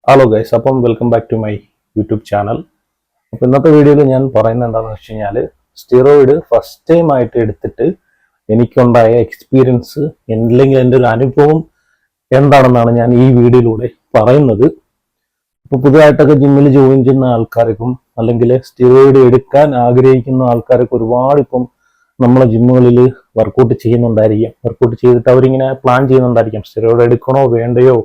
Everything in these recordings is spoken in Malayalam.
ഹലോ ഗൈസ്, അപ്പം welcome back to my YouTube channel. അപ്പം ഇന്നത്തെ വീഡിയോയിൽ ഞാൻ പറയുന്നത് എന്താണെന്ന് വെച്ച് കഴിഞ്ഞാൽ, സ്റ്റിറോയിഡ് ഫസ്റ്റ് ടൈം ആയിട്ട് എടുത്തിട്ട് എനിക്കുണ്ടായ എക്സ്പീരിയൻസ് അല്ലെങ്കിൽ എൻ്റെ ഒരു അനുഭവം എന്താണെന്നാണ് ഞാൻ ഈ വീഡിയോയിലൂടെ പറയുന്നത്. ഇപ്പോൾ പുതുതായിട്ടൊക്കെ ജിമ്മിൽ ജോയിൻ ചെയ്യുന്ന ആൾക്കാർക്കും അല്ലെങ്കിൽ സ്റ്റിറോയിഡ് എടുക്കാൻ ആഗ്രഹിക്കുന്ന ആൾക്കാരൊക്കെ ഒരുപാട് ഇപ്പം നമ്മളെ ജിമ്മുകളിൽ വർക്കൗട്ട് ചെയ്യുന്നുണ്ടായിരിക്കും. വർക്കൗട്ട് ചെയ്തിട്ട് അവരിങ്ങനെ പ്ലാൻ ചെയ്യുന്നുണ്ടായിരിക്കും, സ്റ്റിറോയിഡ് എടുക്കണോ വേണ്ടയോ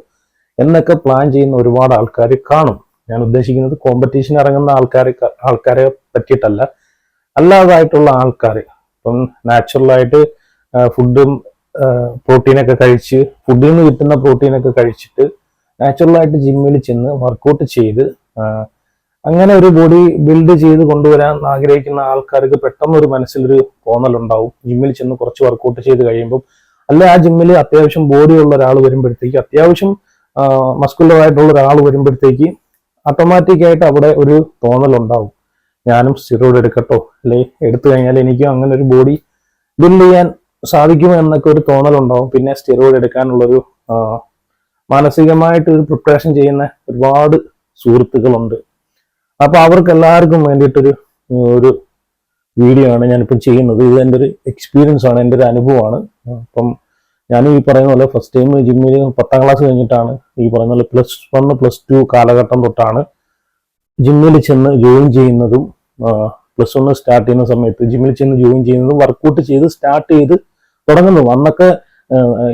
എന്നൊക്കെ പ്ലാൻ ചെയ്യുന്ന ഒരുപാട് ആൾക്കാർ കാണും. ഞാൻ ഉദ്ദേശിക്കുന്നത് കോമ്പറ്റീഷൻ ഇറങ്ങുന്ന ആൾക്കാരെ പറ്റിയിട്ടല്ല, അല്ലാതായിട്ടുള്ള ആൾക്കാർ ഇപ്പം നാച്ചുറലായിട്ട് ഫുഡും പ്രോട്ടീനൊക്കെ കഴിച്ച്, ഫുഡിൽ നിന്ന് കിട്ടുന്ന പ്രോട്ടീനൊക്കെ കഴിച്ചിട്ട് നാച്ചുറലായിട്ട് ജിമ്മിൽ ചെന്ന് വർക്കൗട്ട് ചെയ്ത് അങ്ങനെ ഒരു ബോഡി ബിൽഡ് ചെയ്ത് കൊണ്ടുവരാൻ ആഗ്രഹിക്കുന്ന ആൾക്കാർക്ക് പെട്ടെന്ന് ഒരു മനസ്സിലൊരു തോന്നലുണ്ടാവും. ജിമ്മിൽ ചെന്ന് കുറച്ച് വർക്കൗട്ട് ചെയ്ത് കഴിയുമ്പോൾ, അല്ലെ ആ ജിമ്മിൽ അത്യാവശ്യം ബോഡിയുള്ള ഒരാൾ വരുമ്പോഴത്തേക്ക്, അത്യാവശ്യം മസ്കുലർ ആയിട്ടുള്ള ഒരാൾ വരുമ്പോഴത്തേക്ക് ഓട്ടോമാറ്റിക് ആയിട്ട് അവിടെ ഒരു തോന്നലുണ്ടാവും, ഞാനും സ്റ്റിറോയിഡ് എടുക്കട്ടോ, അല്ലെ എടുത്തു കഴിഞ്ഞാൽ എനിക്കും അങ്ങനെ ഒരു ബോഡി ബിൽഡ് ചെയ്യാൻ സാധിക്കുമോ എന്നൊക്കെ ഒരു തോന്നലുണ്ടാവും. പിന്നെ സ്റ്റിറോയിഡ് എടുക്കാനുള്ളൊരു മാനസികമായിട്ട് ഒരു പ്രിപ്പറേഷൻ ചെയ്യുന്ന ഒരുപാട് സുഹൃത്തുക്കളുണ്ട്. അപ്പൊ അവർക്ക് എല്ലാവർക്കും വേണ്ടിയിട്ടൊരു ഒരു വീഡിയോ ആണ് ഞാനിപ്പം ചെയ്യുന്നത്. ഇത് എൻ്റെ ഒരു എക്സ്പീരിയൻസ് ആണ്, എൻ്റെ ഒരു അനുഭവമാണ്. അപ്പം ഞാനും ഈ പറയുന്ന പോലെ ഫസ്റ്റ് ടൈം ജിമ്മിൽ 10ാം ക്ലാസ് കഴിഞ്ഞിട്ടാണ്, ഈ പറയുന്ന പോലെ +1 +2 കാലഘട്ടം തൊട്ടാണ് ജിമ്മിൽ ചെന്ന് ജോയിൻ ചെയ്യുന്നതും. +1 സ്റ്റാർട്ട് ചെയ്യുന്ന സമയത്ത് ജിമ്മിൽ ചെന്ന് ജോയിൻ ചെയ്യുന്നതും വർക്കൗട്ട് ചെയ്ത് സ്റ്റാർട്ട് ചെയ്ത് തുടങ്ങുന്നതും. അന്നൊക്കെ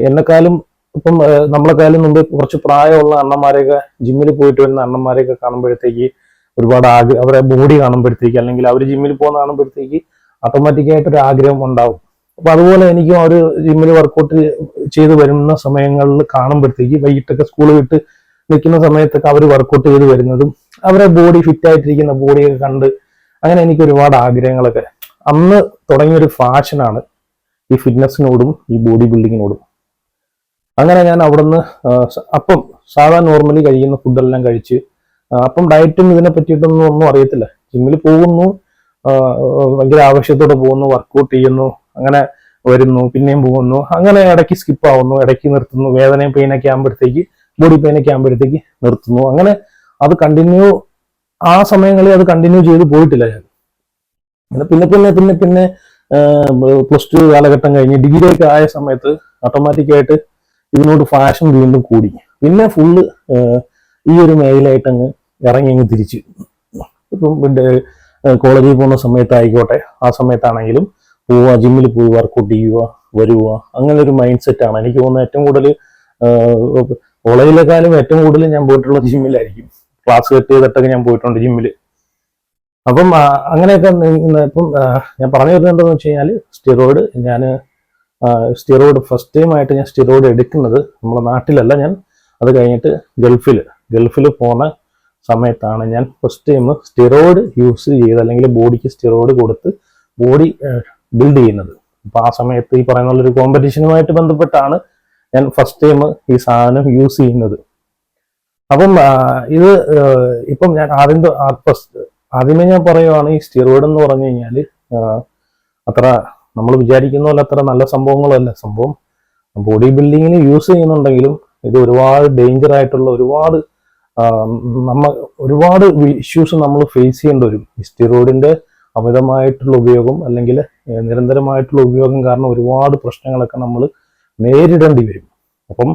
എന്നെക്കാളും ഇപ്പം നമ്മളെക്കാളും മുമ്പ് കുറച്ച് പ്രായമുള്ള അണ്ണന്മാരെയൊക്കെ, ജിമ്മിൽ പോയിട്ട് വരുന്ന അണ്ണന്മാരെയൊക്കെ കാണുമ്പോഴത്തേക്ക് ഒരുപാട് അവരെ ബോഡി കാണുമ്പോഴത്തേക്ക്, അല്ലെങ്കിൽ അവർ ജിമ്മിൽ പോകുന്ന കാണുമ്പോഴത്തേക്ക് ഓട്ടോമാറ്റിക്കായിട്ടൊരു ആഗ്രഹം ഉണ്ടാവും. അപ്പൊ അതുപോലെ എനിക്കും ഒരു ജിമ്മിൽ വർക്കൗട്ട് ചെയ്ത് വരുന്ന സമയങ്ങളിൽ കാണുമ്പോഴത്തേക്ക്, വൈകിട്ടൊക്കെ സ്കൂൾ വിട്ട് നിൽക്കുന്ന സമയത്തൊക്കെ അവർ വർക്കൗട്ട് ചെയ്ത് വരുന്നതും അവരെ ബോഡി ഫിറ്റ് ആയിട്ടിരിക്കുന്ന ബോഡിയൊക്കെ കണ്ട്, അങ്ങനെ എനിക്ക് ഒരുപാട് ആഗ്രഹങ്ങളൊക്കെ അന്ന് തുടങ്ങിയൊരു ഫാഷനാണ് ഈ ഫിറ്റ്നസിനോടും ഈ ബോഡി ബിൽഡിങ്ങിനോടും. അങ്ങനെ ഞാൻ അവിടുന്ന് അപ്പം സാധാരണ നോർമലി കഴിക്കുന്ന ഫുഡെല്ലാം കഴിച്ച്, അപ്പം ഡയറ്റും ഇതിനെ പറ്റിയിട്ടൊന്നും ഒന്നും അറിയത്തില്ല. ജിമ്മിൽ പോകുന്നു, ഭയങ്കര ആവശ്യത്തോടെ പോകുന്നു, വർക്കൗട്ട് ചെയ്യുന്നു, അങ്ങനെ വരുന്നു, പിന്നെയും പോകുന്നു, അങ്ങനെ ഇടയ്ക്ക് സ്കിപ്പ് ആവുന്നു, ഇടയ്ക്ക് നിർത്തുന്നു, വേദനയും പെയിനൊക്കെ ആകുമ്പോഴത്തേക്ക്, ബോഡി പെയിനൊക്കെ ആകുമ്പോഴത്തേക്ക് നിർത്തുന്നു. അങ്ങനെ അത് കണ്ടിന്യൂ, ആ സമയങ്ങളിൽ അത് കണ്ടിന്യൂ ചെയ്ത് പോയിട്ടില്ല ഞാൻ. പിന്നെ പിന്നെ പിന്നെ പിന്നെ +2 കാലഘട്ടം കഴിഞ്ഞ് ഡിഗ്രി ഒക്കെ ആയ സമയത്ത് ഓട്ടോമാറ്റിക്കായിട്ട് ഇതിനോട് ഫാഷൻ വീണ്ടും കൂടി. പിന്നെ ഫുള്ള് ഈ ഒരു മേഖലയായിട്ട് അങ്ങ് ഇറങ്ങി തിരിച്ച്. ഇപ്പം കോളേജിൽ പോകുന്ന സമയത്തായിക്കോട്ടെ, ആ സമയത്താണെങ്കിലും പോവുക, ജിമ്മിൽ പോയി വർക്കൗട്ട് ചെയ്യുക, വരുക, അങ്ങനെ ഒരു മൈൻഡ് സെറ്റാണ്. എനിക്ക് തോന്നുന്നത് ഏറ്റവും കൂടുതൽ കോളേജിലെക്കാളും ഏറ്റവും കൂടുതൽ ഞാൻ പോയിട്ടുള്ളത് ജിമ്മിലായിരിക്കും. ക്ലാസ് കട്ട് ചെയ്തിട്ടൊക്കെ ഞാൻ പോയിട്ടുണ്ട് ജിമ്മിൽ. അപ്പം അങ്ങനെയൊക്കെ ഇപ്പം ഞാൻ പറഞ്ഞു വരുന്നത് എന്താണെന്ന് വെച്ച് കഴിഞ്ഞാൽ, സ്റ്റിറോയിഡ് ഫസ്റ്റ് ടൈം ആയിട്ട് ഞാൻ സ്റ്റിറോയിഡ് എടുക്കുന്നത് നമ്മുടെ നാട്ടിലല്ല. ഞാൻ അത് കഴിഞ്ഞിട്ട് ഗൾഫിൽ പോകുന്ന സമയത്താണ് ഞാൻ ഫസ്റ്റ് ടൈം സ്റ്റിറോയിഡ് യൂസ് ചെയ്ത്, അല്ലെങ്കിൽ ബോഡിക്ക് സ്റ്റിറോയിഡ് കൊടുത്ത് ബോഡി ബിൽഡ് ചെയ്യുന്നത്. അപ്പൊ ആ സമയത്ത് ഈ പറയുന്ന ഒരു കോമ്പറ്റീഷനുമായിട്ട് ബന്ധപ്പെട്ടാണ് ഞാൻ ഫസ്റ്റ് ടൈം ഈ സാധനം യൂസ് ചെയ്യുന്നത്. അപ്പം ഇത് ഇപ്പം ഞാൻ ആദ്യമേ ഞാൻ പറയുവാണ്, ഈ സ്റ്റിറോയിഡ് എന്ന് പറഞ്ഞു കഴിഞ്ഞാൽ അത്ര നമ്മൾ വിചാരിക്കുന്ന പോലെ അത്ര നല്ല സംഭവങ്ങളല്ല. സംഭവം ബോഡി ബിൽഡിങ്ങിന് യൂസ് ചെയ്യുന്നുണ്ടെങ്കിലും ഇത് ഒരുപാട് ഡേഞ്ചർ ആയിട്ടുള്ള ഒരുപാട് ഇഷ്യൂസ് നമ്മൾ ഫേസ് ചെയ്യേണ്ടി വരും. ഈ സ്റ്റിറോയിഡിന്റെ അമിതമായിട്ടുള്ള ഉപയോഗം, അല്ലെങ്കിൽ നിരന്തരമായിട്ടുള്ള ഉപയോഗം കാരണം ഒരുപാട് പ്രശ്നങ്ങളൊക്കെ നമ്മൾ നേരിടേണ്ടി വരും. അപ്പം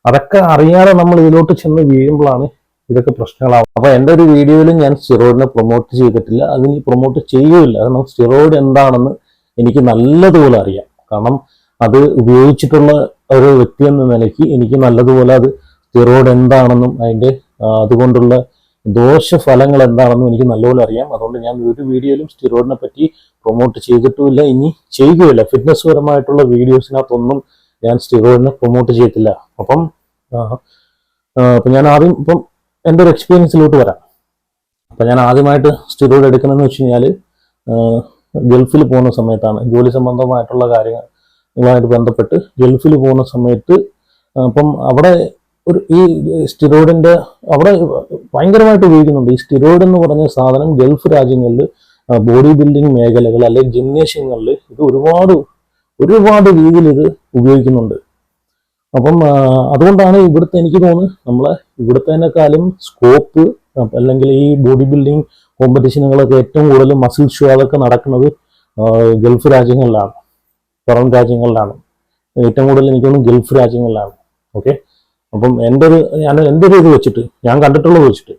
അതൊക്കെ അറിയാതെ നമ്മൾ ഇതിലോട്ട് ചെന്ന് വീഴുമ്പോഴാണ് ഇതൊക്കെ പ്രശ്നങ്ങളാവും. അപ്പൊ എൻ്റെ ഒരു വീഡിയോയിൽ ഞാൻ സ്റ്റിറോയിഡിനെ പ്രൊമോട്ട് ചെയ്തിട്ടില്ല, അതിന് പ്രൊമോട്ട് ചെയ്യുകയില്ല. കാരണം സ്റ്റിറോയിഡ് എന്താണെന്ന് എനിക്ക് നല്ലതുപോലെ അറിയാം. കാരണം അത് ഉപയോഗിച്ചിട്ടുള്ള ഒരു വ്യക്തി എന്ന നിലയ്ക്ക് എനിക്ക് നല്ലതുപോലെ അത് സ്റ്റിറോയിഡ് എന്താണെന്നും അതിൻ്റെ അതുകൊണ്ടുള്ള ദോഷഫലങ്ങൾ എന്താണെന്നും എനിക്ക് നല്ലപോലെ അറിയാം. അതുകൊണ്ട് ഞാൻ ഒരു വീഡിയോയിലും സ്റ്റിറോയിഡിനെ പറ്റി പ്രൊമോട്ട് ചെയ്തിട്ടുമില്ല, ഇനി ചെയ്യുകയില്ല. ഫിറ്റ്നസ് പരമായിട്ടുള്ള വീഡിയോസിനകത്തൊന്നും ഞാൻ സ്റ്റിറോയിഡിനെ പ്രൊമോട്ട് ചെയ്തിട്ടില്ല. അപ്പം ഞാൻ ആദ്യം ഇപ്പം എൻ്റെ ഒരു എക്സ്പീരിയൻസിലോട്ട് വരാം. അപ്പം ഞാൻ ആദ്യമായിട്ട് സ്റ്റിറോയിഡ് എടുക്കണമെന്ന് വെച്ച് കഴിഞ്ഞാൽ ഗൾഫിൽ പോകുന്ന സമയത്താണ്. ജോലി സംബന്ധമായിട്ടുള്ള കാര്യങ്ങളുമായിട്ട് ബന്ധപ്പെട്ട് ഗൾഫിൽ പോകുന്ന സമയത്ത്, അപ്പം അവിടെ ഈ സ്റ്റിറോയിഡിന്റെ അവിടെ ഭയങ്കരമായിട്ട് ഉപയോഗിക്കുന്നുണ്ട്. ഈ സ്റ്റിറോയിഡ് എന്ന് പറഞ്ഞ സാധനം ഗൾഫ് രാജ്യങ്ങളിൽ ബോഡി ബിൽഡിംഗ് മേഖലകൾ അല്ലെങ്കിൽ ജിംനേഷ്യങ്ങളിൽ ഇത് ഒരുപാട് രീതിയിൽ ഇത് ഉപയോഗിക്കുന്നുണ്ട്. അപ്പം അതുകൊണ്ടാണ് ഇവിടുത്തെ എനിക്ക് തോന്നുന്നു നമ്മളെ ഇവിടുത്തേക്കാളും സ്കോപ്പ് അല്ലെങ്കിൽ ഈ ബോഡി ബിൽഡിംഗ് കോമ്പറ്റീഷനുകളൊക്കെ ഏറ്റവും കൂടുതൽ മസിൽ ഷോ അതൊക്കെ നടക്കുന്നത് ഗൾഫ് രാജ്യങ്ങളിലാണ്, പുറം രാജ്യങ്ങളിലാണ്. ഏറ്റവും കൂടുതൽ എനിക്ക് തോന്നുന്നു ഗൾഫ് രാജ്യങ്ങളിലാണ്. ഓക്കെ, അപ്പം എൻ്റെ ഒരു ഇത് വെച്ചിട്ട് ഞാൻ കണ്ടിട്ടുള്ളത് വെച്ചിട്ട്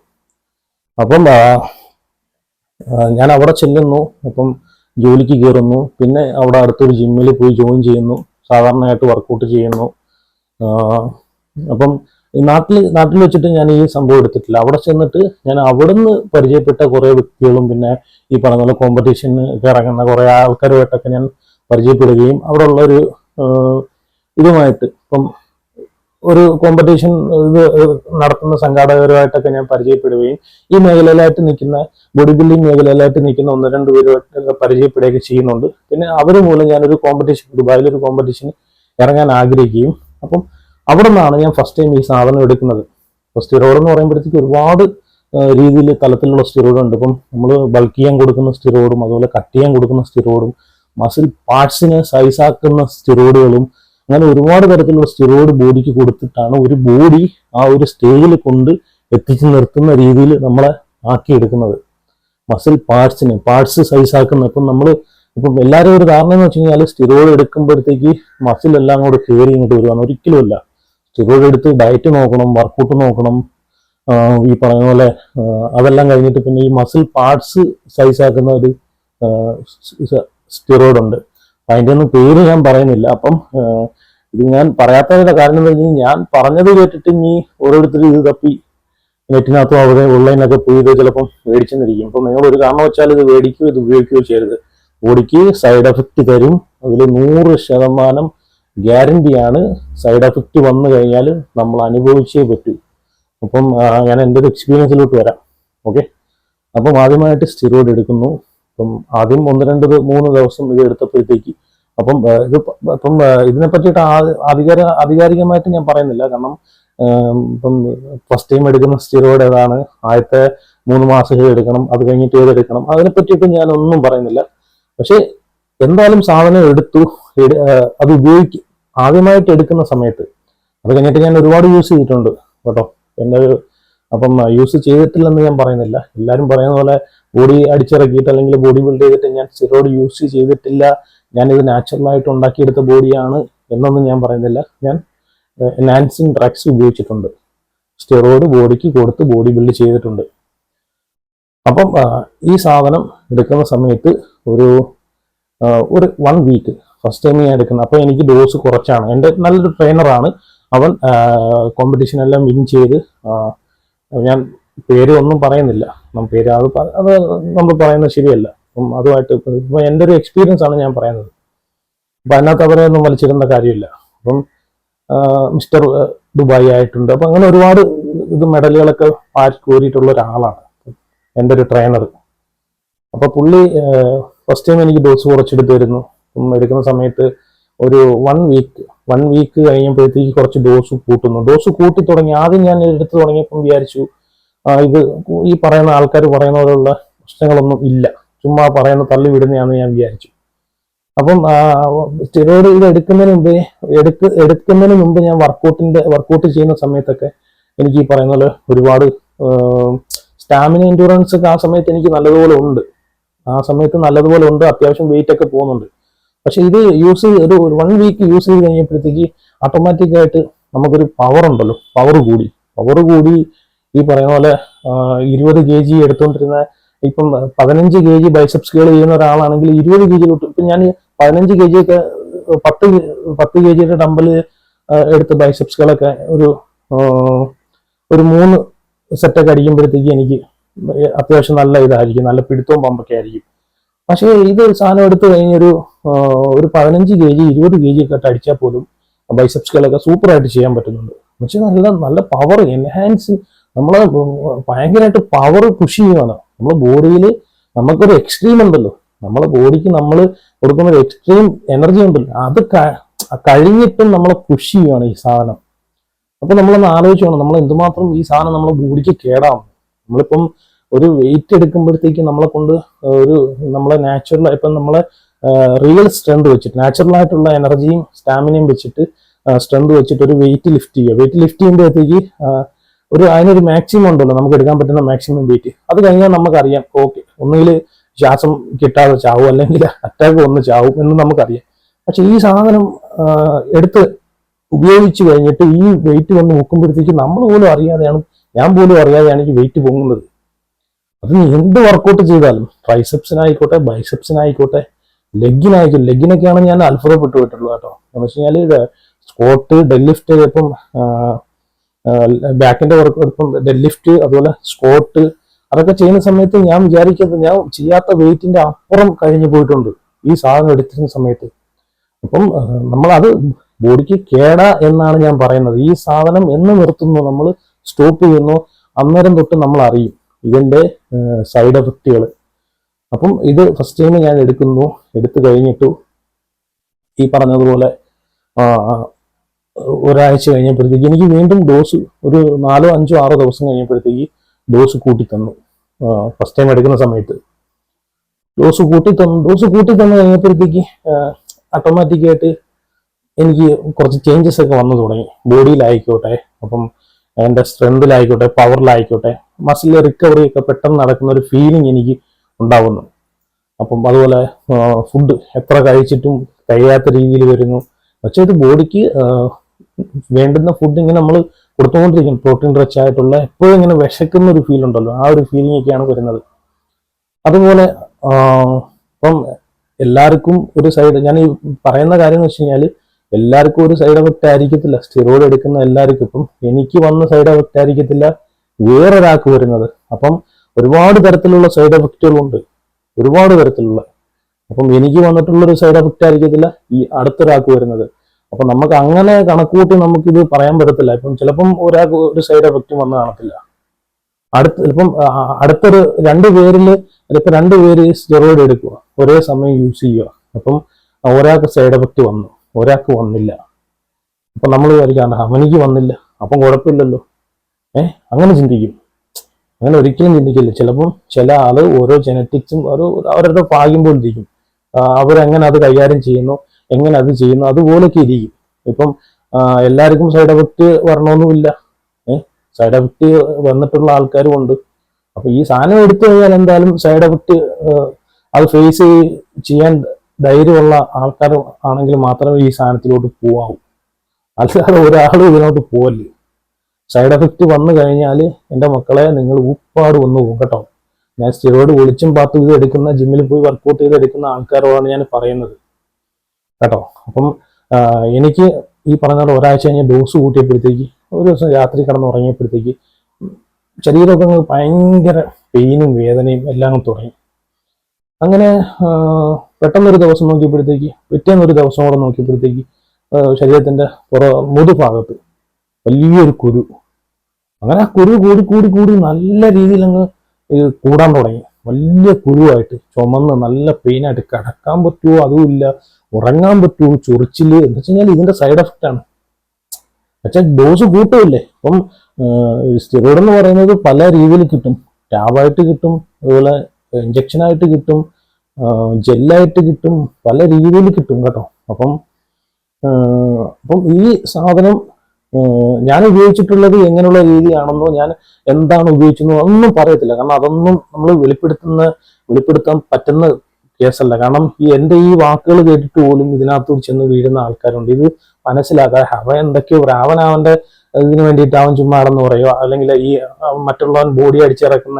അപ്പം ഞാൻ അവിടെ ചെല്ലുന്നു, അപ്പം ജോലിക്ക് കയറുന്നു, പിന്നെ അവിടെ അടുത്തൊരു ജിമ്മിൽ പോയി ജോയിൻ ചെയ്യുന്നു, സാധാരണയായിട്ട് വർക്കൗട്ട് ചെയ്യുന്നു. അപ്പം നാട്ടിൽ വെച്ചിട്ട് ഞാൻ ഈ സംഭവം എടുത്തിട്ടില്ല. അവിടെ ചെന്നിട്ട് ഞാൻ അവിടുന്ന് പരിചയപ്പെട്ട കുറേ വ്യക്തികളും പിന്നെ ഈ പറഞ്ഞ പോലെ കോമ്പറ്റീഷന് ഇറങ്ങുന്ന കുറേ ആൾക്കാരുമായിട്ടൊക്കെ ഞാൻ പരിചയപ്പെടുകയും അവിടെ ഉള്ളൊരു ഇതുമായിട്ട് ഇപ്പം ഒരു കോമ്പറ്റീഷൻ ഇത് നടത്തുന്ന സംഘാടകരുമായിട്ടൊക്കെ ഞാൻ പരിചയപ്പെടുകയും ഈ മേഖലയിലായിട്ട് നിൽക്കുന്ന ബോഡി ബിൽഡിംഗ് മേഖലയിലായിട്ട് നിൽക്കുന്ന 1-2 പേരുമായിട്ടൊക്കെ പരിചയപ്പെടുകയൊക്കെ ചെയ്യുന്നുണ്ട്. പിന്നെ അവർ മൂലം ഞാനൊരു കോമ്പറ്റീഷൻ, ദുബായിലൊരു കോമ്പറ്റീഷന് ഇറങ്ങാൻ ആഗ്രഹിക്കുകയും അപ്പം അവിടെ നിന്നാണ് ഞാൻ ഫസ്റ്റ് ടൈം ഈ സാധനം എടുക്കുന്നത്. അപ്പോൾ സ്റ്റിറോയിഡ് എന്ന് പറയുമ്പോഴത്തേക്ക് ഒരുപാട് രീതിയിൽ തലത്തിലുള്ള സ്റ്റിറോയിഡ് ഉണ്ട്. ഇപ്പം നമ്മൾ ബൾക്ക് ചെയ്യാൻ കൊടുക്കുന്ന സ്റ്റിറോയിഡും അതുപോലെ കട്ട് ചെയ്യാൻ കൊടുക്കുന്ന സ്റ്റിറോയിഡും മസിൽ പാർട്സിനെ സൈസാക്കുന്ന സ്റ്റിറോയിഡുകളും അങ്ങനെ ഒരുപാട് തരത്തിലുള്ള സ്റ്റിറോയിഡ് ബോഡിക്ക് കൊടുത്തിട്ടാണ് ഒരു ബോഡി ആ ഒരു സ്റ്റേജിൽ കൊണ്ട് എത്തിച്ചു നിർത്തുന്ന രീതിയിൽ നമ്മളെ ആക്കിയെടുക്കുന്നത്. മസിൽ പാർട്സ് സൈസാക്കുന്ന ഇപ്പം എല്ലാവരും ഒരു ധാരണ എന്ന് വെച്ച് കഴിഞ്ഞാൽ സ്റ്റിറോയിഡ് എടുക്കുമ്പോഴത്തേക്ക് മസിൽ എല്ലാം കൂടെ കയറി ഇങ്ങോട്ട് വരുവാണ്. ഒരിക്കലുമല്ല. സ്റ്റിറോയിഡ് എടുത്ത് ഡയറ്റ് നോക്കണം, വർക്കൗട്ട് നോക്കണം, ഈ പറയുന്ന പോലെ അതെല്ലാം കഴിഞ്ഞിട്ട് പിന്നെ ഈ മസിൽ പാർട്സ് സൈസാക്കുന്ന ഒരു സ്റ്റിറോയിഡ് ഉണ്ട്. അപ്പം അതിൻ്റെ ഒന്നും പേര് ഞാൻ പറയുന്നില്ല. അപ്പം ഇത് ഞാൻ പറയാത്തതിന്റെ കാരണം എന്ന് വെച്ചാൽ ഞാൻ പറഞ്ഞത് കേട്ടിട്ട് ഇനി ഓരോരുത്തർ ഇത് തപ്പി നെറ്റിനകത്തും അവിടെ ഓൺലൈനൊക്കെ പോയി ഇത് ചിലപ്പം മേടിച്ചെന്നിരിക്കും. അപ്പം നിങ്ങൾ ഒരു കാരണം വെച്ചാൽ ഇത് മേടിക്കുകയോ ഇത് ഉപയോഗിക്കുകയോ ചെയ്യരുത്. ബോഡിക്ക് സൈഡ് എഫക്റ്റ് തരും. അതിൽ 100% ഗ്യാരണ്ടിയാണ്. സൈഡ് എഫക്റ്റ് വന്നു കഴിഞ്ഞാൽ നമ്മൾ അനുഭവിച്ചേ പറ്റൂ. അപ്പം ഞാൻ എൻ്റെ ഒരു എക്സ്പീരിയൻസിലോട്ട് വരാം. ഓക്കെ, അപ്പം ആദ്യമായിട്ട് സ്റ്റിറോയിഡ് എടുക്കുന്നു. അപ്പം ആദ്യം 1-2-3 ദിവസം ഇത് എടുത്തപ്പോഴത്തേക്ക് അപ്പം ഇതിനെ പറ്റിയിട്ട് ആധികാരികമായിട്ട് ഞാൻ പറയുന്നില്ല. കാരണം ഇപ്പം ഫസ്റ്റ് ടൈം എടുക്കുന്ന സ്റ്റിറോയിഡ് ഏതാണ്, ആദ്യത്തെ 3 മാസം എടുക്കണം, അത് കഴിഞ്ഞിട്ട് ഏതെടുക്കണം, അതിനെ പറ്റിയിട്ട് ഞാൻ ഒന്നും പറയുന്നില്ല. പക്ഷെ എന്തായാലും സാധനം എടുത്തു, അത് ഉപയോഗിക്കും. ആദ്യമായിട്ട് എടുക്കുന്ന സമയത്ത് അത് കഴിഞ്ഞിട്ട് ഞാൻ ഒരുപാട് യൂസ് ചെയ്തിട്ടുണ്ട് കേട്ടോ. അപ്പം യൂസ് ചെയ്തിട്ടില്ലെന്ന് ഞാൻ പറയുന്നില്ല. എല്ലാവരും പറയുന്ന പോലെ ബോഡി അടിച്ചിറക്കിയിട്ട് അല്ലെങ്കിൽ ബോഡി ബിൽഡ് ചെയ്തിട്ട് ഞാൻ സ്റ്റിറോയിഡ് യൂസ് ചെയ്തിട്ടില്ല, ഞാനിത് നാച്ചുറലായിട്ട് ഉണ്ടാക്കിയെടുത്ത ബോഡിയാണ് എന്നൊന്നും ഞാൻ പറയുന്നില്ല. ഞാൻ എൻഹാൻസിങ് ഡ്രഗ്സ് ഉപയോഗിച്ചിട്ടുണ്ട്. സ്റ്റിറോയിഡ് ബോഡിക്ക് കൊടുത്ത് ബോഡി ബിൽഡ് ചെയ്തിട്ടുണ്ട്. അപ്പം ഈ സാധനം എടുക്കുന്ന സമയത്ത് ഒരു 1 വീക്ക് ഫസ്റ്റ് ടൈം ഞാൻ എടുക്കുന്നത്. അപ്പോൾ എനിക്ക് ഡോസ് കുറച്ചാണ്. എൻ്റെ നല്ലൊരു ട്രെയിനറാണ് അവൻ. കോമ്പറ്റീഷനെല്ലാം വിൻ ചെയ്ത്, ഞാൻ പേര് ഒന്നും പറയുന്നില്ല, പേര് അത് നമ്മൾ പറയുന്നത് ശരിയല്ല. അപ്പം അതുമായിട്ട് ഇപ്പം എൻ്റെ ഒരു എക്സ്പീരിയൻസ് ആണ് ഞാൻ പറയുന്നത്. അപ്പം അതിനകത്ത് അവരെയൊന്നും വലിച്ചിടേണ്ട കാര്യമില്ല. അപ്പം മിസ്റ്റർ ദുബായ് ആയിട്ടുണ്ട്. അപ്പം അങ്ങനെ ഒരുപാട് മെഡലുകളൊക്കെ കോരിയിട്ടുള്ള ഒരാളാണ് എൻ്റെ ഒരു ട്രെയിനർ. അപ്പൊ പുള്ളി ഫസ്റ്റ് ടൈം എനിക്ക് ഡോസ് കുറച്ചെടുത്ത് തരുന്നു. എടുക്കുന്ന സമയത്ത് ഒരു 1 വീക്ക് കഴിയുമ്പോഴത്തേക്ക് കുറച്ച് ഡോസ് കൂട്ടുന്നു. ഡോസ് കൂട്ടി തുടങ്ങി. ആദ്യം ഞാൻ എടുത്തു തുടങ്ങിയപ്പം വിചാരിച്ചു ഇത് ഈ പറയുന്ന ആൾക്കാർ പറയുന്ന പോലുള്ള പ്രശ്നങ്ങളൊന്നും ഇല്ല, ചുമ്മാ പറയുന്ന തള്ളി വിടുന്നതാണെന്ന് ഞാൻ വിചാരിച്ചു. അപ്പം സ്റ്റിറോയിഡ് ഇത് എടുക്കുന്നതിന് മുമ്പ് ഞാൻ വർക്കൗട്ട് ചെയ്യുന്ന സമയത്തൊക്കെ എനിക്ക് ഈ പറയുന്ന പോലെ ഒരുപാട് സ്റ്റാമിന എൻഡ്യൂറൻസ് ഒക്കെ ആ സമയത്ത് എനിക്ക് നല്ലതുപോലെ ഉണ്ട്. അത്യാവശ്യം വെയിറ്റ് ഒക്കെ പോകുന്നുണ്ട്. പക്ഷെ ഇത് ഒരു 1 വീക്ക് യൂസ് ചെയ്ത് കഴിഞ്ഞപ്പോഴത്തേക്ക് ഓട്ടോമാറ്റിക് ആയിട്ട് നമുക്കൊരു പവർ ഉണ്ടല്ലോ, പവർ കൂടി ഈ പറയുന്ന പോലെ 20 kg എടുത്തുകൊണ്ടിരുന്ന ഇപ്പം 15 kg ബൈസെപ്സ് കേൾ ചെയ്യുന്ന ഒരാളാണെങ്കിൽ 20 kg ഇപ്പം ഞാൻ 15 kg ഒക്കെ 10 kg ഡമ്പല് എടുത്ത് ബൈസെപ്സുകളൊക്കെ ഒരു 3 സെറ്റൊക്കെ അടിക്കുമ്പോഴത്തേക്ക് എനിക്ക് അത്യാവശ്യം നല്ല ഇതായിരിക്കും, നല്ല പിടുത്തവും പമ്പൊക്കെ ആയിരിക്കും. പക്ഷേ ഇത് സാധനം എടുത്തു കഴിഞ്ഞൊരു 15 kg 20 kg ഒക്കെ അടിച്ചാൽ പോലും ബൈസെപ്സുകളൊക്കെ സൂപ്പറായിട്ട് ചെയ്യാൻ പറ്റുന്നുണ്ട്. എന്നുവെച്ചാൽ നല്ല പവർ എൻഹാൻസ്, നമ്മളെ ഭയങ്കരമായിട്ട് പവർ പുഷ് ചെയ്യുകയാണ്. നമ്മളെ ബോഡിയിൽ നമുക്കൊരു എക്സ്ട്രീം ഉണ്ടല്ലോ, നമ്മളെ ബോഡിക്ക് നമ്മൾ കൊടുക്കുന്ന ഒരു എക്സ്ട്രീം എനർജി ഉണ്ടല്ലോ, അത് കഴിഞ്ഞിട്ടും നമ്മളെ പുഷ് ചെയ്യുകയാണ് ഈ സാധനം. അപ്പൊ നമ്മളൊന്ന് ആലോചിച്ച് വേണം നമ്മൾ എന്തുമാത്രം ഈ സാധനം നമ്മളെ ബോഡിക്ക് കേടാവും. നമ്മളിപ്പം ഒരു വെയിറ്റ് എടുക്കുമ്പോഴത്തേക്ക് നമ്മളെ കൊണ്ട് നമ്മളെ നാച്ചുറൽ ഇപ്പം നമ്മളെ റിയൽ സ്ട്രെങ്ത് വെച്ചിട്ട് നാച്ചുറൽ ആയിട്ടുള്ള എനർജിയും സ്റ്റാമിനയും വെച്ചിട്ട് സ്ട്രെങ്ത് വെച്ചിട്ട് ഒരു വെയിറ്റ് ലിഫ്റ്റ് ചെയ്യുക. വെയിറ്റ് ലിഫ്റ്റ് ചെയ്യുമ്പോഴത്തേക്ക് അതിനൊരു മാക്സിമം ഉണ്ടല്ലോ, നമുക്ക് എടുക്കാൻ പറ്റുന്ന മാക്സിമം വെയിറ്റ്. അത് കഴിഞ്ഞാൽ നമുക്കറിയാം ഓക്കെ, ഒന്നുകിൽ ശ്വാസം കിട്ടാതെ ചാവും, അല്ലെങ്കിൽ അറ്റാക്ക് വന്ന് ചാവും എന്ന് നമുക്കറിയാം. പക്ഷെ ഈ സാധനം എടുത്ത് ഉപയോഗിച്ച് കഴിഞ്ഞിട്ട് ഈ വെയിറ്റ് വന്ന് നോക്കുമ്പോഴത്തേക്ക് നമ്മൾ പോലും അറിയാതെയാണ്, ഞാൻ പോലും അറിയാതെയാണ് ഈ വെയിറ്റ് പൊങ്ങുന്നത്. അത് എന്ത് വർക്കൗട്ട് ചെയ്താലും, ട്രൈസെപ്സിനായിക്കോട്ടെ, ബൈസെപ്സിനായിക്കോട്ടെ, ലെഗിനൊക്കെയാണ് ഞാൻ അത്ഭുതപ്പെട്ടു പോയിട്ടുള്ളത് കേട്ടോ. എന്ന് വെച്ച് കഴിഞ്ഞാൽ സ്ക്വാട്ട്, ഡെഡ് ലിഫ്റ്റ്, ഇപ്പം ബാക്കിന്റെ വർക്ക്, ഇപ്പം ഡെഡ് ലിഫ്റ്റ്, അതുപോലെ സ്ക്വാട്ട്, അതൊക്കെ ചെയ്യുന്ന സമയത്ത് ഞാൻ വിചാരിക്കുന്നത് ഞാൻ ചെയ്യാത്ത വെയിറ്റിന്റെ അപ്പുറം കഴിഞ്ഞു പോയിട്ടുണ്ട് ഈ സാധനം എടുത്തിരുന്ന സമയത്ത്. അപ്പം നമ്മളത് ബോഡിക്ക് കേട എന്നാണ് ഞാൻ പറയുന്നത്. ഈ സാധനം എന്ന് നിർത്തുന്നു, നമ്മൾ സ്റ്റോപ്പ് ചെയ്യുന്നു, അന്നേരം തൊട്ട് നമ്മൾ അറിയും ഇതിന്റെ സൈഡ് എഫക്റ്റുകൾ. അപ്പം ഇത് ഫസ്റ്റ് ടൈം ഞാൻ എടുത്തു കഴിഞ്ഞിട്ടു ഈ പറഞ്ഞതുപോലെ ഒരാഴ്ച കഴിഞ്ഞപ്പോഴത്തേക്ക് എനിക്ക് വീണ്ടും ഡോസ് ഒരു 4, 5, 6 ദിവസം കഴിഞ്ഞപ്പോഴത്തേക്ക് ഡോസ് കൂട്ടി തന്നു. ഫസ്റ്റ് ടൈം എടുക്കുന്ന സമയത്ത് ഡോസ് കൂട്ടി തന്നു കഴിഞ്ഞപ്പോഴത്തേക്ക് ഓട്ടോമാറ്റിക്കായിട്ട് എനിക്ക് കുറച്ച് ചേഞ്ചസ് ഒക്കെ വന്നു തുടങ്ങി. ബോഡിയിലായിക്കോട്ടെ, അപ്പം എൻ്റെ സ്ട്രെങ്തിലായിക്കോട്ടെ, പവറിലായിക്കോട്ടെ, മസിൽ റിക്കവറി ഒക്കെ പെട്ടെന്ന് നടക്കുന്ന ഒരു ഫീലിംഗ് എനിക്ക് ഉണ്ടാവുന്നു. അപ്പം അതുപോലെ ഫുഡ് എത്ര കഴിച്ചിട്ടും കഴിയാത്ത രീതിയിൽ വരുന്നു. പക്ഷെ ഇത് ബോഡിക്ക് വേണ്ടുന്ന ഫുഡ് ഇങ്ങനെ നമ്മൾ കൊടുത്തുകൊണ്ടിരിക്കും, പ്രോട്ടീൻ റിച്ച് ആയിട്ടുള്ള, എപ്പോഴും ഇങ്ങനെ വിശക്കുന്ന ഒരു ഫീൽ ഉണ്ടല്ലോ, ആ ഒരു ഫീലിംഗ് ഒക്കെയാണ് വരുന്നത്. അതുപോലെ ഇപ്പം എല്ലാവർക്കും ഒരു സൈഡ്, ഞാൻ ഈ പറയുന്ന കാര്യം എന്ന് വെച്ച് കഴിഞ്ഞാൽ എല്ലാവർക്കും ഒരു സൈഡ് എഫക്റ്റ് ആയിരിക്കത്തില്ല സ്റ്റിറോയിഡ് എടുക്കുന്ന എല്ലാവർക്കും. ഇപ്പം എനിക്ക് വന്ന സൈഡ് എഫക്റ്റ് ആയിരിക്കത്തില്ല വേറൊരാൾക്ക് വരുന്നത്. അപ്പം ഒരുപാട് തരത്തിലുള്ള സൈഡ് എഫക്റ്റുകളുണ്ട്, ഒരുപാട് തരത്തിലുള്ള. അപ്പം എനിക്ക് വന്നിട്ടുള്ളൊരു സൈഡ് എഫക്റ്റ് ആയിരിക്കത്തില്ല ഈ അടുത്തൊരാൾക്ക് വരുന്നത്. അപ്പൊ നമുക്ക് അങ്ങനെ കണക്കൂട്ടി നമുക്കിത് പറയാൻ പറ്റത്തില്ല. ഇപ്പം ചിലപ്പം ഒരാൾക്ക് ഒരു സൈഡ് എഫക്റ്റും വന്ന് കാണത്തില്ല. ചിലപ്പം അടുത്തൊരു 2 പേരിൽ ചിലപ്പോൾ 2 പേര് സ്റ്റെറോയിഡ് എടുക്കുക, ഒരേ സമയം യൂസ് ചെയ്യുക. അപ്പം ഒരാൾക്ക് സൈഡ് എഫക്റ്റ് വന്നു, ഒരാൾക്ക് വന്നില്ല. അപ്പൊ നമ്മൾ വിചാരിക്കാണ്ട് അവനിക്ക് വന്നില്ല അപ്പം കുഴപ്പമില്ലല്ലോ, അങ്ങനെ ചിന്തിക്കും. അങ്ങനെ ഒരിക്കലും ചിന്തിക്കില്ല. ചിലപ്പം ചില ആള് ഓരോ ജനറ്റിക്സും അവരുടെ ഭാഗ്യം പോലെ ഇരിക്കും. അവരെങ്ങനെ അത് കൈകാര്യം ചെയ്യുന്നു, എങ്ങനെ അത് ചെയ്യുന്നു, അതുപോലൊക്കെ ഇരിക്കും. ഇപ്പം എല്ലാവർക്കും സൈഡ് എഫക്റ്റ് വരണമെന്നുമില്ല. സൈഡ് എഫക്റ്റ് വന്നിട്ടുള്ള ആൾക്കാരും ഉണ്ട്. അപ്പൊ ഈ സാധനം എടുത്തു കഴിഞ്ഞാൽ എന്തായാലും സൈഡ് എഫക്റ്റ് അത് ഫേസ് ചെയ്യാൻ ധൈര്യമുള്ള ആൾക്കാർ ആണെങ്കിൽ മാത്രമേ ഈ സാധനത്തിലോട്ട് പോവാവൂ. അല്ലാതെ ഒരാളും ഇതിനോട്ട് പോവല്ലേ. സൈഡ് എഫക്റ്റ് വന്നു കഴിഞ്ഞാൽ എൻ്റെ മക്കളെ നിങ്ങൾ ഊപ്പാട് വന്നു പോകും കേട്ടോ. ഞാൻ സ്റ്റിറോയിഡ് ഒളിച്ചും പാത്തും ഇത് എടുക്കുന്ന, ജിമ്മിൽ പോയി വർക്കൗട്ട് ചെയ്ത് എടുക്കുന്ന ആൾക്കാരോടാണ് ഞാൻ പറയുന്നത് കേട്ടോ. അപ്പം എനിക്ക് ഈ പറഞ്ഞ ഒരാഴ്ച കഴിഞ്ഞ് ഡോസ് കൂട്ടിയപ്പോഴത്തേക്ക് ഒരു ദിവസം രാത്രി കിടന്നുറങ്ങിയപ്പോഴത്തേക്ക് ശരീരമൊക്കെ ഭയങ്കര പെയിനും വേദനയും എല്ലാം തുടങ്ങി. അങ്ങനെ പെട്ടെന്നൊരു ദിവസം നോക്കിയപ്പോഴത്തേക്ക്, പിറ്റേന്നൊരു ദിവസം കൂടെ നോക്കിയപ്പോഴത്തേക്ക് ശരീരത്തിന്റെ മുതുഭാഗത്ത് വലിയൊരു കുരു. അങ്ങനെ ആ കുരു കൂടി കൂടി കൂടി നല്ല രീതിയിൽ അങ്ങ് കൂടാൻ തുടങ്ങി. വലിയ കുരുവായിട്ട് ചുമന്ന് നല്ല പെയിനായിട്ട്, കിടക്കാൻ പറ്റുമോ അതുമില്ല, ഉറങ്ങാൻ പറ്റുമോ, ചൊറിച്ചില്. എന്ന് വെച്ച് കഴിഞ്ഞാൽ ഇതിന്റെ സൈഡ് എഫക്റ്റ് ആണ്. പക്ഷെ ഡോസ് കൂട്ടുമില്ലേ. അപ്പം സ്റ്റിറോയിഡ് എന്ന് പറയുന്നത് പല രീതിയിൽ കിട്ടും. ടാബായിട്ട് കിട്ടും, അതുപോലെ ഇഞ്ചക്ഷനായിട്ട് കിട്ടും, ജെല്ലായിട്ട് കിട്ടും, പല രീതിയിൽ കിട്ടും കേട്ടോ. അപ്പം ഈ സാധനം ഞാൻ ഉപയോഗിച്ചിട്ടുള്ളത് എങ്ങനെയുള്ള രീതിയാണെന്നോ ഞാൻ എന്താണ് ഉപയോഗിച്ചെന്നോ ഒന്നും പറയത്തില്ല. കാരണം അതൊന്നും നമ്മൾ വെളിപ്പെടുത്താൻ പറ്റുന്ന കേസല്ല. കാരണം എൻ്റെ ഈ വാക്കുകൾ കേട്ടിട്ട് പോലും ഇതിനകത്ത് ചെന്ന് വീഴുന്ന ആൾക്കാരുണ്ട്. ഇത് മനസ്സിലാക്കാൻ അവൻ എന്തൊക്കെയോ അവന്റെ ഇതിന് വേണ്ടിയിട്ട് അവൻ ചുമ്മാടെന്ന് പറയുക, അല്ലെങ്കിൽ ഈ മറ്റുള്ളവൻ ബോഡി അടിച്ചിറക്കുന്ന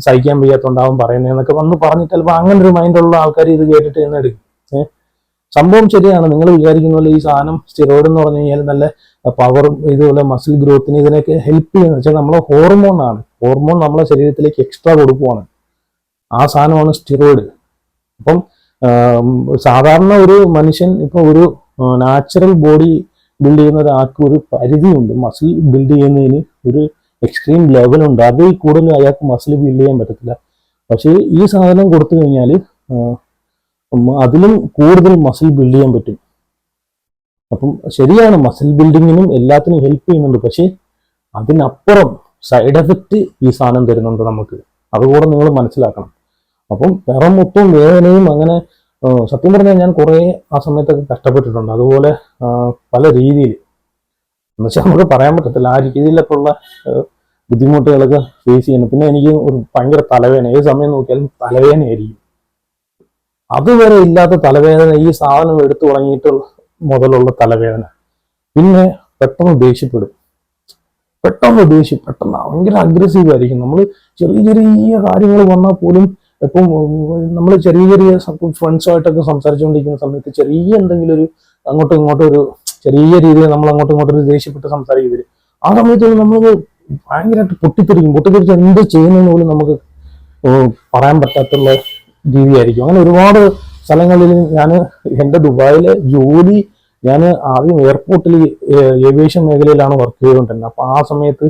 സഹിക്കാൻ വയ്യാത്തോണ്ട് അവൻ പറയുന്നതെന്നൊക്കെ വന്ന് പറഞ്ഞിട്ട് ചിലപ്പോൾ അങ്ങനെ ഒരു മൈൻഡുള്ള ആൾക്കാർ ഇത് കേട്ടിട്ട് എന്ന് എടുക്കും. സംഭവം ശരിയാണ്. നിങ്ങൾ വിചാരിക്കുന്ന പോലെ ഈ സാധനം സ്റ്റിറോയിഡ് എന്ന് പറഞ്ഞു കഴിഞ്ഞാൽ നല്ല പവറും ഇതുപോലെ മസിൽ ഗ്രോത്തിന് ഇതിനൊക്കെ ഹെൽപ്പ് ചെയ്യുന്ന വെച്ചാൽ നമ്മളെ ഹോർമോണാണ്. ഹോർമോൺ നമ്മളെ ശരീരത്തിലേക്ക് എക്സ്ട്രാ കൊടുക്കുവാണ്. ആ സാധനമാണ് സ്റ്റിറോയിഡ്. അപ്പം സാധാരണ ഒരു മനുഷ്യൻ ഇപ്പൊ ഒരു നാച്ചുറൽ ബോഡി ബിൽഡ് ചെയ്യുന്ന ഒരാൾക്ക് ഒരു പരിധിയുണ്ട്. മസിൽ ബിൽഡ് ചെയ്യുന്നതിന് ഒരു എക്സ്ട്രീം ലെവലുണ്ട്. അതിൽ കൂടുതൽ അയാൾക്ക് മസിൽ ബിൽഡ് ചെയ്യാൻ പറ്റത്തില്ല. പക്ഷേ ഈ സാധനം കൊടുത്തു കഴിഞ്ഞാൽ അതിലും കൂടുതൽ മസിൽ ബിൽഡ് ചെയ്യാൻ പറ്റും. അപ്പം ശരിയാണ്, മസിൽ ബിൽഡിങ്ങിനും എല്ലാത്തിനും ഹെൽപ്പ് ചെയ്യുന്നുണ്ട്. പക്ഷെ അതിനപ്പുറം സൈഡ് എഫക്റ്റ് ഈ സാധനം തരുന്നുണ്ട് നമുക്ക്. അതുകൂടെ നിങ്ങൾ മനസ്സിലാക്കണം. അപ്പം പിറം മൊത്തം വേദനയും അങ്ങനെ സത്യം പറഞ്ഞാൽ ഞാൻ കുറേ ആ സമയത്തൊക്കെ കഷ്ടപ്പെട്ടിട്ടുണ്ട്. അതുപോലെ പല രീതിയിൽ എന്നുവെച്ചാൽ നമുക്ക് പറയാൻ പറ്റത്തില്ല ആ രീതിയിലൊക്കെ ഉള്ള ബുദ്ധിമുട്ടുകളൊക്കെ ഫേസ് ചെയ്യുന്നു. പിന്നെ എനിക്ക് ഒരു ഭയങ്കര തലവേദന, ഏത് സമയം നോക്കിയാലും തലവേദനയായിരിക്കും. അതുവരെ ഇല്ലാത്ത തലവേദന ഈ സാധനം എടുത്തു തുടങ്ങിയിട്ട് മുതലുള്ള തലവേദന. പിന്നെ പെട്ടെന്ന് ദേഷ്യപ്പെടും, പെട്ടെന്ന് ഭയങ്കര അഗ്രസീവ് ആയിരിക്കും. നമ്മൾ ചെറിയ ചെറിയ കാര്യങ്ങൾ വന്നാൽ പോലും ഇപ്പം നമ്മൾ ചെറിയ ചെറിയ ഫ്രണ്ട്സുമായിട്ടൊക്കെ സംസാരിച്ചുകൊണ്ടിരിക്കുന്ന സമയത്ത് ചെറിയ എന്തെങ്കിലും ഒരു അങ്ങോട്ടും ഇങ്ങോട്ടും ഒരു ചെറിയ രീതിയിൽ നമ്മൾ അങ്ങോട്ടും ഇങ്ങോട്ടും ഒരു ദേഷ്യപ്പെട്ട് സംസാരിക്കുന്നത്, ആ സമയത്ത് നമ്മൾ ഭയങ്കരമായിട്ട് പൊട്ടിത്തെറിച്ച് എന്ത് ചെയ്യുന്നതെന്ന് പോലും നമുക്ക് പറയാൻ പറ്റാത്തുള്ള രീതിയായിരിക്കും. അങ്ങനെ ഒരുപാട് സ്ഥലങ്ങളിൽ ഞാൻ എൻ്റെ ദുബായിലെ ജോലി, ഞാൻ ആദ്യം എയർപോർട്ടിൽ ഏവിയേഷൻ മേഖലയിലാണ് വർക്ക് ചെയ്തുകൊണ്ടിരുന്നത്. അപ്പൊ ആ സമയത്ത്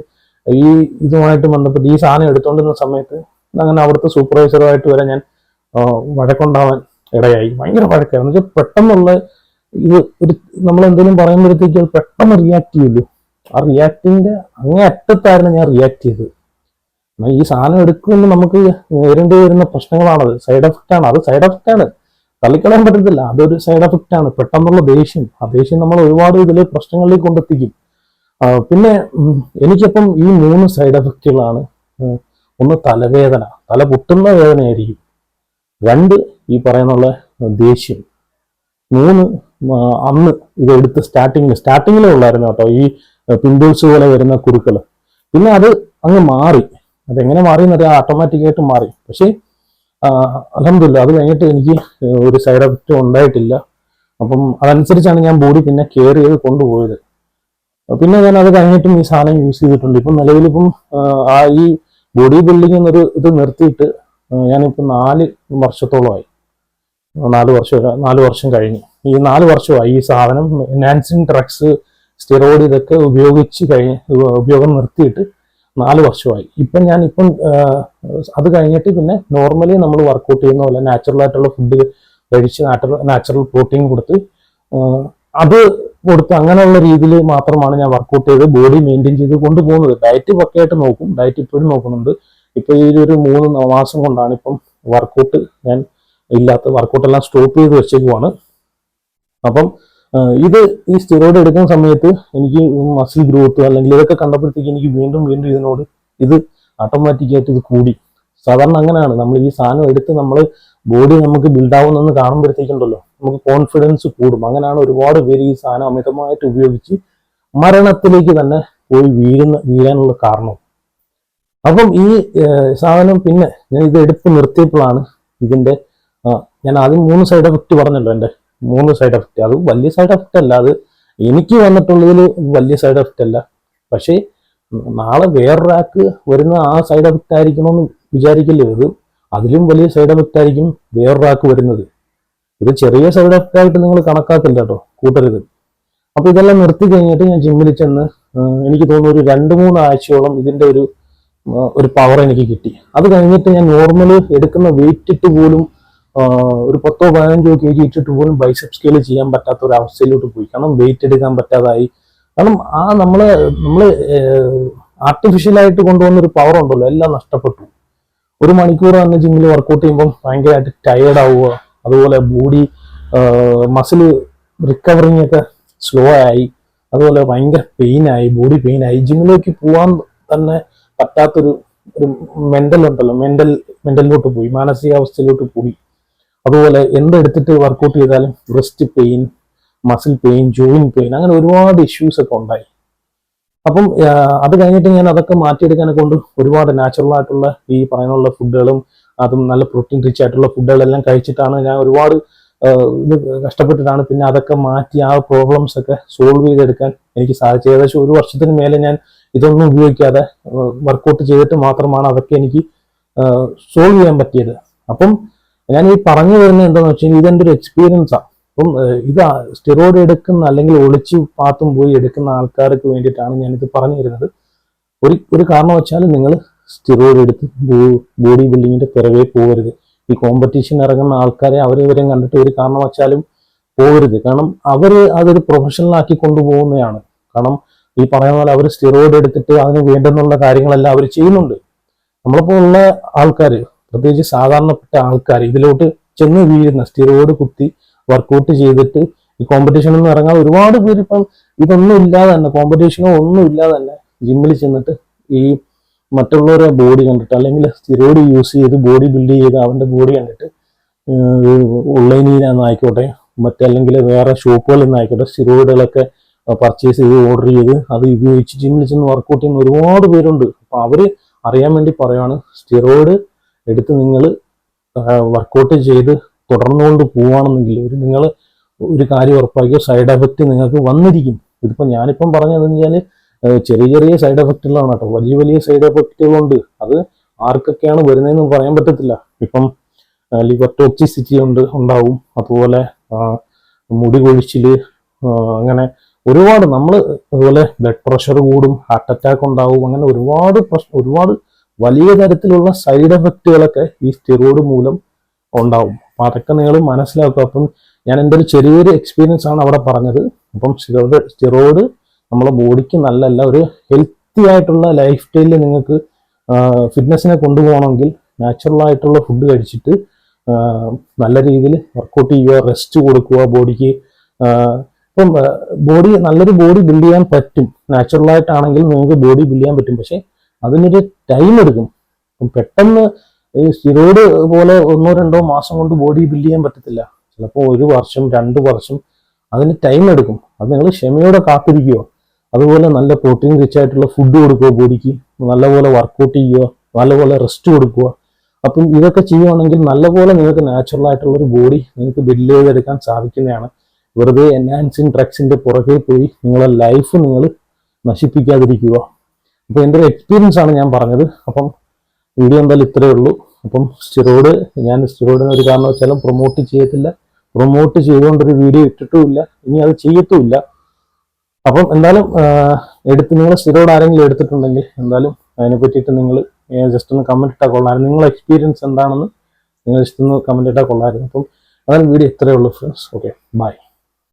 ഈ ഇതുമായിട്ട് ബന്ധപ്പെട്ട് ഈ സാധനം എടുത്തുകൊണ്ടിരുന്ന സമയത്ത് അങ്ങനെ അവിടുത്തെ സൂപ്പർവൈസറുമായിട്ട് വരെ ഞാൻ വഴക്കുണ്ടാവാൻ ഇടയായി. ഭയങ്കര വഴക്കായിരുന്നു. എന്ന് വെച്ചാൽ പെട്ടെന്നുള്ള ഇത് ഒരു നമ്മൾ എന്തെങ്കിലും പറയുമ്പോഴത്തേക്ക് അത് പെട്ടെന്ന് റിയാക്ട് ചെയ്യില്ലു. ആ റിയാക്ടിന്റെ അങ്ങേ അറ്റത്തായിരുന്നു ഞാൻ റിയാക്ട് ചെയ്തത്. ഈ സാധനം എടുക്കുമ്പോൾ നമുക്ക് നേരിടേണ്ടി വരുന്ന പ്രശ്നങ്ങളാണത്, സൈഡ് എഫക്റ്റ് ആണ്. അത് സൈഡ് എഫക്റ്റ് ആണ്, തള്ളിക്കളയാൻ പറ്റത്തില്ല. അതൊരു സൈഡ് എഫക്റ്റ് ആണ്. പെട്ടെന്നുള്ള ദേഷ്യം, ആ ദേഷ്യം നമ്മൾ ഒരുപാട് ഇതിൽ പ്രശ്നങ്ങളിലേക്ക് കൊണ്ടെത്തിക്കും. പിന്നെ എനിക്കപ്പം ഈ 3 സൈഡ് എഫക്റ്റുകളാണ്. ഒന്ന് തലവേദന, തല പൊട്ടുന്ന വേദനയായിരിക്കും. 2 ഈ പറയുന്നുള്ള ദേഷ്യം. 3 അന്ന് ഇത് എടുത്ത് സ്റ്റാർട്ടിങ്ങിലേ ഉള്ളായിരുന്നു കേട്ടോ ഈ പിമ്പിൾസ് പോലെ വരുന്ന കുരുക്കൾ. പിന്നെ അത് അങ്ങ് മാറി. അതെങ്ങനെ മാറി എന്നറിയാം, ഓട്ടോമാറ്റിക്കായിട്ട് മാറി. പക്ഷേ അൽഹംദുലില്ലാ അത് കഴിഞ്ഞിട്ട് എനിക്ക് ഒരു സൈഡ് എഫക്റ്റും ഉണ്ടായിട്ടില്ല. അപ്പം അതനുസരിച്ചാണ് ഞാൻ ബോഡി പിന്നെ കെയർ ചെയ്ത് കൊണ്ടുപോയത്. പിന്നെ ഞാൻ അത് കഴിഞ്ഞിട്ടും ഈ സാധനം യൂസ് ചെയ്തിട്ടുണ്ട്. ഇപ്പം നിലവിലിപ്പം ഈ ബോഡി ബിൽഡിംഗ് എന്നൊരു ഇത് നിർത്തിയിട്ട് ഞാനിപ്പോൾ 4 വർഷത്തോളമായി. 4 വർഷം കഴിഞ്ഞു. ഈ 4 വർഷമായി ഈ സാധനം എൻഹാൻസിങ് ഡ്രഗ്സ്, സ്റ്റിറോയിഡ് ഇതൊക്കെ ഉപയോഗം നിർത്തിയിട്ട് 4 വർഷമായി. ഞാനിപ്പം അത് കഴിഞ്ഞിട്ട് പിന്നെ നോർമലി നമ്മൾ വർക്കൗട്ട് ചെയ്യുന്ന പോലെ നാച്ചുറൽ ആയിട്ടുള്ള ഫുഡ് കഴിച്ച് നാച്ചുറൽ പ്രോട്ടീൻ കൊടുത്ത് അങ്ങനെയുള്ള രീതിയിൽ മാത്രമാണ് ഞാൻ വർക്കൗട്ട് ചെയ്ത് ബോഡി മെയിൻറ്റെയിൻ ചെയ്ത് കൊണ്ടുപോകുന്നത്. ഡയറ്റ് പക്കയായിട്ട് നോക്കും, ഡയറ്റ് ഇപ്പോഴും നോക്കുന്നുണ്ട്. ഇപ്പൊ ഈ ഒരു 3 മാസം കൊണ്ടാണ് ഇപ്പം ഞാൻ വർക്കൗട്ടെല്ലാം സ്റ്റോപ്പ് ചെയ്ത് വെച്ചേക്കുവാണ്. അപ്പം ഈ സ്റ്റിറോയിഡ് എടുക്കുന്ന സമയത്ത് എനിക്ക് മസിൽ ഗ്രോത്ത് അല്ലെങ്കിൽ ഇതൊക്കെ കണ്ടപ്പോഴത്തേക്ക് എനിക്ക് വീണ്ടും ഇതിനോട് ഇത് ഓട്ടോമാറ്റിക്കായിട്ട് ഇത് കൂടി. സാധാരണ അങ്ങനെയാണ്, നമ്മൾ ഈ സാധനം എടുത്ത് ബോഡി നമുക്ക് ബിൽഡ് ആവുന്നെന്ന് കാണുമ്പോഴത്തേക്കുണ്ടല്ലോ നമുക്ക് കോൺഫിഡൻസ് കൂടും. അങ്ങനെയാണ് ഒരുപാട് പേര് ഈ സാധനം അമിതമായിട്ട് ഉപയോഗിച്ച് മരണത്തിലേക്ക് തന്നെ പോയി വീഴാനുള്ള കാരണം. അപ്പം ഈ സാധനം പിന്നെ ഞാൻ ഇത് എടുത്ത് നിർത്തിയപ്പോഴാണ് ഇതിന്റെ ഞാൻ ആദ്യം 3 സൈഡ് എഫക്റ്റ് പറഞ്ഞല്ലോ. എൻ്റെ 3 സൈഡ് എഫക്റ്റ്, അത് വലിയ സൈഡ് എഫക്റ്റ് അല്ല, അത് എനിക്ക് വന്നിട്ടുള്ളതിൽ വലിയ സൈഡ് എഫക്റ്റ് അല്ല. പക്ഷേ നാളെ വേറൊരാൾക്ക് വരുന്ന ആ സൈഡ് എഫക്റ്റ് ആയിരിക്കണമെന്ന് വിചാരിക്കല്ലേ. ഇത് അതിലും വലിയ സൈഡ് എഫക്റ്റ് ആയിരിക്കും വേറൊരാൾക്ക് വരുന്നത്. ഇത് ചെറിയ സൈഡ് എഫക്റ്റ് ആയിട്ട് നിങ്ങൾ കണക്കാക്കില്ല കേട്ടോ, കൂട്ടരുത്. അപ്പൊ ഇതെല്ലാം നിർത്തി കഴിഞ്ഞിട്ട് ഞാൻ ജിമ്മിൽ ചെന്ന് എനിക്ക് തോന്നുന്നു ഒരു 2-3 ആഴ്ചയോളം ഇതിന്റെ ഒരു പവർ എനിക്ക് കിട്ടി. അത് കഴിഞ്ഞിട്ട് ഞാൻ നോർമൽ എടുക്കുന്ന വെയിറ്റ് ഇട്ട് പോലും ഒരു 10-15 kg ഇട്ടിട്ട് പോലും ബൈസെപ്സ് സ്കെയിൽ ചെയ്യാൻ പറ്റാത്ത ഒരു അവസ്ഥയിലോട്ട് പോയി. കാരണം വെയിറ്റ് എടുക്കാൻ പറ്റാതായി. കാരണം നമ്മള് ആർട്ടിഫിഷ്യലായിട്ട് കൊണ്ടുവന്ന ഒരു പവർ ഉണ്ടല്ലോ, എല്ലാം നഷ്ടപ്പെട്ടു. 1 മണിക്കൂർ തന്നെ ജിമ്മിൽ വർക്കൗട്ട് ചെയ്യുമ്പോൾ ഭയങ്കരമായിട്ട് ടയേർഡ് ആവുക. അതുപോലെ ബോഡി മസിൽ റിക്കവറിങ് ഒക്കെ സ്ലോ ആയി. അതുപോലെ ഭയങ്കര പെയിനായി, ബോഡി പെയിനായി. ജിമ്മിലേക്ക് പോകാൻ തന്നെ പറ്റാത്തൊരു മെന്റൽ ഉണ്ടല്ലോ, മെന്റലിലോട്ട് പോയി, മാനസികാവസ്ഥയിലോട്ട് പോയി. അതുപോലെ എന്തെടുത്തിട്ട് വർക്കൗട്ട് ചെയ്താലും breast pain, muscle pain, joint pain, അങ്ങനെ ഒരുപാട് ഇഷ്യൂസ് ഒക്കെ ഉണ്ടായി. അപ്പം അത് കഴിഞ്ഞിട്ട് ഞാൻ അതൊക്കെ മാറ്റിയെടുക്കാനെ കൊണ്ട് ഒരുപാട് നാച്ചുറൽ ആയിട്ടുള്ള ഈ പറയുന്നുള്ള ഫുഡുകളും അതും നല്ല പ്രോട്ടീൻ റിച്ച് ആയിട്ടുള്ള ഫുഡുകളെല്ലാം കഴിച്ചിട്ടാണ് ഞാൻ ഒരുപാട് ഇത് കഷ്ടപ്പെട്ടിട്ടാണ് പിന്നെ അതൊക്കെ മാറ്റി ആ പ്രോബ്ലംസ് ഒക്കെ സോൾവ് ചെയ്തെടുക്കാൻ എനിക്ക് സാധിച്ചത്. ഏകദേശം 1 വർഷത്തിന് മേലെ ഞാൻ ഇതൊന്നും ഉപയോഗിക്കാതെ വർക്കൗട്ട് ചെയ്തിട്ട് മാത്രമാണ് അതൊക്കെ എനിക്ക് സോൾവ് ചെയ്യാൻ പറ്റിയത്. അപ്പം ഞാൻ ഈ പറഞ്ഞു വരുന്നത് എന്താണെന്ന് വെച്ചാൽ ഇതെൻ്റെ ഒരു എക്സ്പീരിയൻസാണ്. അപ്പം ഇത് സ്റ്റിറോയിഡ് എടുക്കുന്ന അല്ലെങ്കിൽ ഒളിച്ചു പാത്തും പോയി എടുക്കുന്ന ആൾക്കാർക്ക് വേണ്ടിയിട്ടാണ് ഞാനിത് പറഞ്ഞു തരുന്നത്. ഒരു കാരണം വെച്ചാൽ നിങ്ങൾ സ്റ്റിറോയിഡ് എടുത്ത് ബോഡി ബിൽഡിങ്ങിന്റെ പിറകെ പോകരുത്. ഈ കോമ്പറ്റീഷൻ ഇറങ്ങുന്ന ആൾക്കാരെ അവരെവരെയും കണ്ടിട്ട് ഒരു കാരണം വെച്ചാലും പോകരുത്. കാരണം അതൊരു പ്രൊഫഷണൽ ആക്കി കൊണ്ടുപോകുന്നതാണ്. കാരണം ഈ പറയുന്ന പോലെ അവർ സ്റ്റിറോയിഡ് എടുത്തിട്ട് അതിന് വേണ്ടുന്നുള്ള കാര്യങ്ങളെല്ലാം അവർ ചെയ്യുന്നുണ്ട്. നമ്മളിപ്പോൾ ഉള്ള ആൾക്കാർ, പ്രത്യേകിച്ച് സാധാരണപ്പെട്ട ആൾക്കാർ ഇതിലോട്ട് ചെന്ന് വീഴുന്ന സ്റ്റിറോയിഡ് കുത്തി വർക്കൗട്ട് ചെയ്തിട്ട് ഈ കോമ്പറ്റീഷനിൽ നിന്ന് ഇറങ്ങാൻ ഒരുപാട് പേര് ഇപ്പം ഇതൊന്നും ഇല്ലാതെ തന്നെ കോമ്പറ്റീഷനോ ഒന്നും ഇല്ലാതെ തന്നെ ജിമ്മിൽ ചെന്നിട്ട് ഈ മറ്റുള്ളവരുടെ ബോഡി കണ്ടിട്ട് അല്ലെങ്കിൽ സ്റ്റിറോയിഡ് യൂസ് ചെയ്ത് ബോഡി ബിൽഡ് ചെയ്ത് അവന്റെ ബോഡി കണ്ടിട്ട് ഓൺലൈനിൽ നിന്നായിക്കോട്ടെ മറ്റല്ലെങ്കിൽ വേറെ ഷോപ്പുകളിൽ നിന്നായിക്കോട്ടെ സ്റ്റിറോയിഡുകളൊക്കെ പർച്ചേസ് ചെയ്ത് ഓർഡർ ചെയ്ത് അത് ഉപയോഗിച്ച് ജിമ്മിൽ ചെന്ന് വർക്കൗട്ട് ചെയ്യുന്ന ഒരുപാട് പേരുണ്ട്. അപ്പൊ അവര് അറിയാൻ വേണ്ടി പറയുകയാണ്, സ്റ്റിറോയിഡ് എടുത്ത് നിങ്ങൾ വർക്കൗട്ട് ചെയ്ത് തുടർന്നുകൊണ്ട് പോവുകയാണെന്നെങ്കിൽ നിങ്ങൾ ഒരു കാര്യം ഉറപ്പാക്കിയോ സൈഡ് എഫക്റ്റ് നിങ്ങൾക്ക് വന്നിരിക്കും. ഇതിപ്പോ ഞാനിപ്പം പറഞ്ഞതെന്ന് വെച്ചാല് ചെറിയ ചെറിയ സൈഡ് എഫക്റ്റുകളാണ് കേട്ടോ, വലിയ വലിയ സൈഡ് എഫക്റ്റുകളുണ്ട്. അത് ആർക്കൊക്കെയാണ് വരുന്നതെന്ന് പറയാൻ പറ്റത്തില്ല. ഇപ്പം ലിവർ ടോക്സിസിറ്റി ഉണ്ടാവും, അതുപോലെ മുടി കൊഴിച്ചില്, അങ്ങനെ ഒരുപാട് നമ്മൾ അതുപോലെ ബ്ലഡ് പ്രഷർ കൂടും, ഹാർട്ട് അറ്റാക്ക് ഉണ്ടാവും, അങ്ങനെ ഒരുപാട് വലിയ തരത്തിലുള്ള സൈഡ് എഫക്റ്റുകളൊക്കെ ഈ സ്റ്റിറോയിഡ് മൂലം ഉണ്ടാവും. അപ്പൊ അതൊക്കെ നിങ്ങൾ മനസ്സിലാക്കുക. അപ്പം ഞാൻ എൻ്റെ ഒരു ചെറിയൊരു എക്സ്പീരിയൻസ് ആണ് അവിടെ പറഞ്ഞത്. അപ്പം സ്റ്റിറോയിഡ് നമ്മളെ ബോഡിക്ക് നല്ലല്ല. ഒരു ഹെൽത്തി ആയിട്ടുള്ള ലൈഫ് സ്റ്റൈലിൽ നിങ്ങൾക്ക് ഫിറ്റ്നസിനെ കൊണ്ടുപോകണമെങ്കിൽ നാച്ചുറൽ ആയിട്ടുള്ള ഫുഡ് കഴിച്ചിട്ട് നല്ല രീതിയിൽ വർക്കൗട്ട് ചെയ്യുക, റെസ്റ്റ് കൊടുക്കുക ബോഡിക്ക്. ഇപ്പം നല്ലൊരു ബോഡി ബിൽഡ് ചെയ്യാൻ പറ്റും, നാച്ചുറൽ ആയിട്ടാണെങ്കിൽ നിങ്ങൾക്ക് ബോഡി ബിൽഡ് ചെയ്യാൻ പറ്റും. പക്ഷെ അതിനൊരു ടൈം എടുക്കും. പെട്ടെന്ന് ഈ സ്റ്റിറോയിഡ് പോലെ 1-2 മാസം കൊണ്ട് ബോഡി ബിൽഡ് ചെയ്യാൻ പറ്റത്തില്ല. ചിലപ്പോൾ 1 വർഷം 2 വർഷം അതിന് ടൈം എടുക്കും. അത് നിങ്ങൾ ക്ഷമയോടെ കാത്തിരിക്കുക. അതുപോലെ നല്ല പ്രോട്ടീൻ റിച്ച് ആയിട്ടുള്ള ഫുഡ് കൊടുക്കുക ബോഡിക്ക്, നല്ലപോലെ വർക്കൗട്ട് ചെയ്യുക, നല്ലപോലെ റെസ്റ്റ് കൊടുക്കുക. അപ്പം ഇതൊക്കെ ചെയ്യുവാണെങ്കിൽ നല്ലപോലെ നിങ്ങൾക്ക് നാച്ചുറൽ ആയിട്ടുള്ള ഒരു ബോഡി നിങ്ങൾക്ക് ബിൽഡ് ചെയ്തെടുക്കാൻ സാധിക്കുന്നതാണ്. വെറുതെ എൻഹാൻസിങ് ഡ്രഗ്സിന്റെ പുറകെ പോയി നിങ്ങളെ ലൈഫ് നിങ്ങൾ നശിപ്പിക്കാതിരിക്കുക. അപ്പൊ എൻ്റെ ഒരു എക്സ്പീരിയൻസ് ആണ് ഞാൻ പറഞ്ഞത്. അപ്പം വീഡിയോ എന്തായാലും ഇത്രയേ ഉള്ളൂ. അപ്പം ഞാൻ സ്റ്റിറോയിഡിനെ ഒരു കാരണവശാലും പ്രൊമോട്ട് ചെയ്യത്തില്ല, പ്രൊമോട്ട് ചെയ്തുകൊണ്ടൊരു വീഡിയോ ഇട്ടിട്ടുമില്ല, ഇനി അത് ചെയ്യത്തുമില്ല. അപ്പം എന്തായാലും നിങ്ങൾ സ്റ്റിറോയിഡ് ആരെങ്കിലും എടുത്തിട്ടുണ്ടെങ്കിൽ എന്തായാലും അതിനെ പറ്റിയിട്ട് നിങ്ങൾ ജസ്റ്റ് ഒന്ന് കമന്റ് ഇട്ടാൽ കൊള്ളായിരുന്നു. നിങ്ങളുടെ എക്സ്പീരിയൻസ് എന്താണെന്ന് നിങ്ങൾ ജസ്റ്റ് ഒന്ന് കമന്റ് ഇട്ടാൽ കൊള്ളായിരുന്നു. അപ്പം അതാണ് വീഡിയോ ഇത്രയേ ഉള്ളൂ ഫ്രണ്ട്സ്. Okay, by.